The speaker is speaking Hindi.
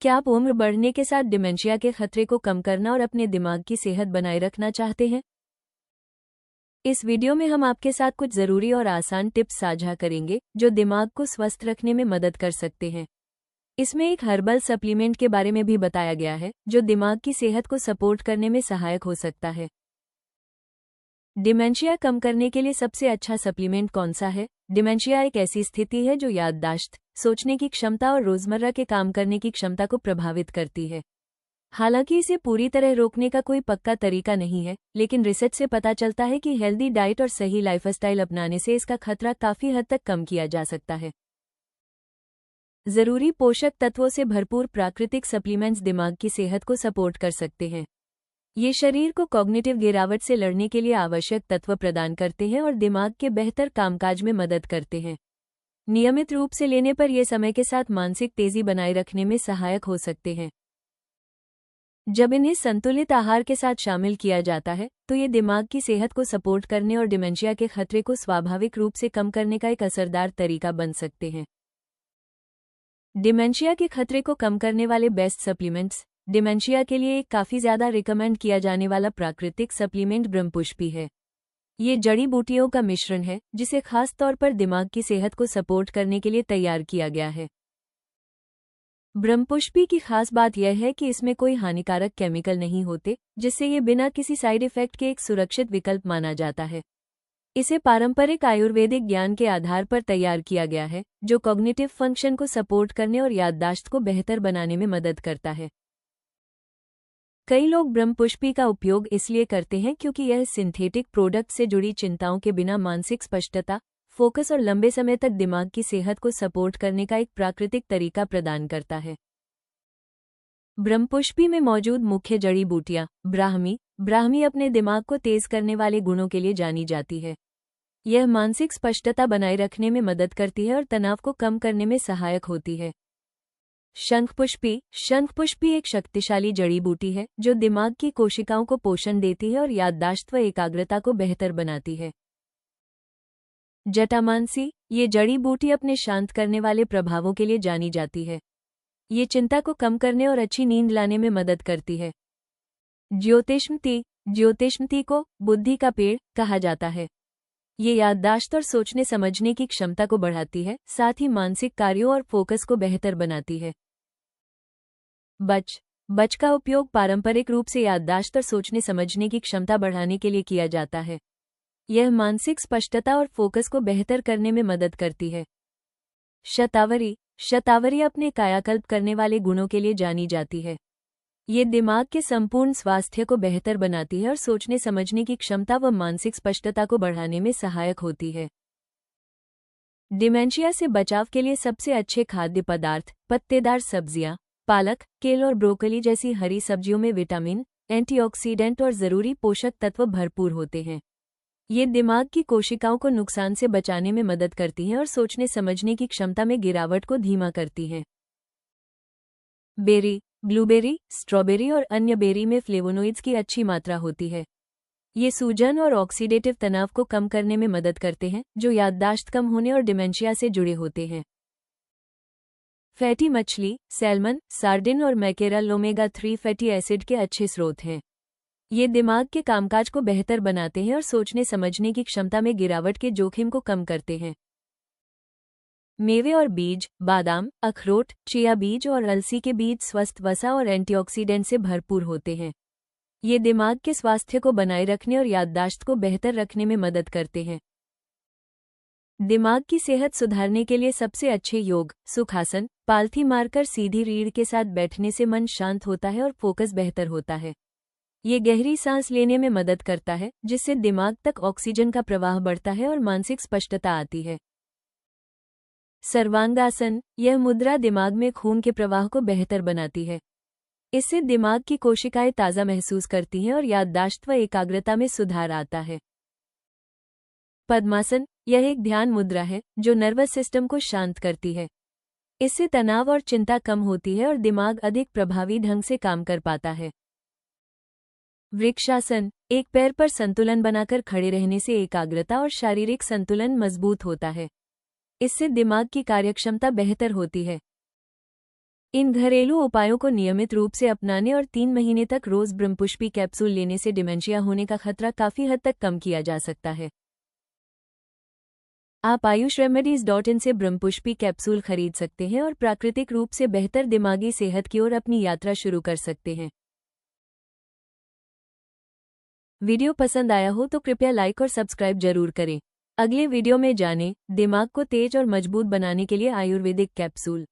क्या आप उम्र बढ़ने के साथ डिमेंशिया के खतरे को कम करना और अपने दिमाग की सेहत बनाए रखना चाहते हैं? इस वीडियो में हम आपके साथ कुछ ज़रूरी और आसान टिप्स साझा करेंगे जो दिमाग को स्वस्थ रखने में मदद कर सकते हैं। इसमें एक हर्बल सप्लीमेंट के बारे में भी बताया गया है जो दिमाग की सेहत को सपोर्ट करने में सहायक हो सकता है। डिमेंशिया कम करने के लिए सबसे अच्छा सप्लीमेंट कौन सा है? डिमेंशिया एक ऐसी स्थिति है जो याददाश्त, सोचने की क्षमता और रोजमर्रा के काम करने की क्षमता को प्रभावित करती है। हालांकि इसे पूरी तरह रोकने का कोई पक्का तरीका नहीं है, लेकिन रिसर्च से पता चलता है कि हेल्दी डाइट और सही लाइफस्टाइल अपनाने से इसका खतरा काफी हद तक कम किया जा सकता है। जरूरी पोषक तत्वों से भरपूर प्राकृतिक सप्लीमेंट्स दिमाग की सेहत को सपोर्ट कर सकते हैं। ये शरीर को कॉग्निटिव गिरावट से लड़ने के लिए आवश्यक तत्व प्रदान करते हैं और दिमाग के बेहतर कामकाज में मदद करते हैं। नियमित रूप से लेने पर यह समय के साथ मानसिक तेजी बनाए रखने में सहायक हो सकते हैं। जब इन्हें संतुलित आहार के साथ शामिल किया जाता है तो ये दिमाग की सेहत को सपोर्ट करने और डिमेंशिया के खतरे को स्वाभाविक रूप से कम करने का एक असरदार तरीका बन सकते हैं। डिमेंशिया के खतरे को कम करने वाले बेस्ट सप्लीमेंट्स। डिमेंशिया के लिए एक काफ़ी ज़्यादा रिकमेंड किया जाने वाला प्राकृतिक सप्लीमेंट ब्रह्मपुष्पी है। ये जड़ी बूटियों का मिश्रण है जिसे खास तौर पर दिमाग की सेहत को सपोर्ट करने के लिए तैयार किया गया है। ब्रह्मपुष्पी की खास बात यह है कि इसमें कोई हानिकारक केमिकल नहीं होते, जिससे ये बिना किसी साइड इफेक्ट के एक सुरक्षित विकल्प माना जाता है। इसे पारंपरिक आयुर्वेदिक ज्ञान के आधार पर तैयार किया गया है जो कॉग्निटिव फंक्शन को सपोर्ट करने और याददाश्त को बेहतर बनाने में मदद करता है। कई लोग ब्रह्मपुष्पी का उपयोग इसलिए करते हैं क्योंकि यह सिंथेटिक प्रोडक्ट से जुड़ी चिंताओं के बिना मानसिक स्पष्टता, फोकस और लंबे समय तक दिमाग की सेहत को सपोर्ट करने का एक प्राकृतिक तरीका प्रदान करता है। ब्रह्मपुष्पी में मौजूद मुख्य जड़ी बूटियां। ब्राह्मी अपने दिमाग को तेज करने वाले गुणों के लिए जानी जाती है। यह मानसिक स्पष्टता बनाए रखने में मदद करती है और तनाव को कम करने में सहायक होती है। शंखपुष्पी एक शक्तिशाली जड़ी बूटी है जो दिमाग की कोशिकाओं को पोषण देती है और याददाश्त व एकाग्रता को बेहतर बनाती है। जटामांसी, ये जड़ी बूटी अपने शांत करने वाले प्रभावों के लिए जानी जाती है। ये चिंता को कम करने और अच्छी नींद लाने में मदद करती है। ज्योतिष्मती को बुद्धि का पेड़ कहा जाता है। ये याददाश्त और सोचने समझने की क्षमता को बढ़ाती है, साथ ही मानसिक कार्यों और फोकस को बेहतर बनाती है। बच का उपयोग पारंपरिक रूप से याददाश्त और सोचने समझने की क्षमता बढ़ाने के लिए किया जाता है। यह मानसिक स्पष्टता और फोकस को बेहतर करने में मदद करती है। शतावरी अपने कायाकल्प करने वाले गुणों के लिए जानी जाती है। ये दिमाग के संपूर्ण स्वास्थ्य को बेहतर बनाती है और सोचने समझने की क्षमता व मानसिक स्पष्टता को बढ़ाने में सहायक होती है। डिमेंशिया से बचाव के लिए सबसे अच्छे खाद्य पदार्थ पत्तेदार सब्जियां, पालक, केल और ब्रोकली जैसी हरी सब्जियों में विटामिन, एंटीऑक्सीडेंट और जरूरी पोषक तत्व भरपूर होते हैं। ये दिमाग की कोशिकाओं को नुकसान से बचाने में मदद करती हैं और सोचने समझने की क्षमता में गिरावट को धीमा करती हैं। ब्लूबेरी, स्ट्रॉबेरी और अन्य बेरी में फ्लेवोनोइड्स की अच्छी मात्रा होती है। ये सूजन और ऑक्सीडेटिव तनाव को कम करने में मदद करते हैं जो याददाश्त कम होने और डिमेंशिया से जुड़े होते हैं। फैटी मछली, सैल्मन, सार्डिन और मैकेरल ओमेगा-3 फैटी एसिड के अच्छे स्रोत हैं। ये दिमाग के कामकाज को बेहतर बनाते हैं और सोचने समझने की क्षमता में गिरावट के जोखिम को कम करते हैं। मेवे और बीज, बादाम, अखरोट, चिया बीज और अलसी के बीज स्वस्थ वसा और एंटीऑक्सीडेंट से भरपूर होते हैं। ये दिमाग के स्वास्थ्य को बनाए रखने और याददाश्त को बेहतर रखने में मदद करते हैं। दिमाग की सेहत सुधारने के लिए सबसे अच्छे योग सुखासन, पालथी मारकर सीधी रीढ़ के साथ बैठने से मन शांत होता है और फोकस बेहतर होता है। ये गहरी सांस लेने में मदद करता है जिससे दिमाग तक ऑक्सीजन का प्रवाह बढ़ता है और मानसिक स्पष्टता आती है। सर्वांगासन, यह मुद्रा दिमाग में खून के प्रवाह को बेहतर बनाती है। इससे दिमाग की कोशिकाएं ताज़ा महसूस करती हैं और याददाश्त व एकाग्रता में सुधार आता है। पद्मासन, यह एक ध्यान मुद्रा है जो नर्वस सिस्टम को शांत करती है। इससे तनाव और चिंता कम होती है और दिमाग अधिक प्रभावी ढंग से काम कर पाता है। वृक्षासन, एक पैर पर संतुलन बनाकर खड़े रहने से एकाग्रता और शारीरिक संतुलन मजबूत होता है। इससे दिमाग की कार्यक्षमता बेहतर होती है। इन घरेलू उपायों को नियमित रूप से अपनाने और 3 महीने तक रोज ब्रह्मपुष्पी कैप्सूल लेने से डिमेंशिया होने का खतरा काफी हद तक कम किया जा सकता है। आप ayushremedies.in से ब्रह्मपुष्पी कैप्सूल खरीद सकते हैं और प्राकृतिक रूप से बेहतर दिमागी सेहत की ओर अपनी यात्रा शुरू कर सकते हैं। वीडियो पसंद आया हो तो कृपया लाइक और सब्सक्राइब जरूर करें। अगले वीडियो में जानें, दिमाग को तेज और मजबूत बनाने के लिए आयुर्वेदिक कैप्सूल।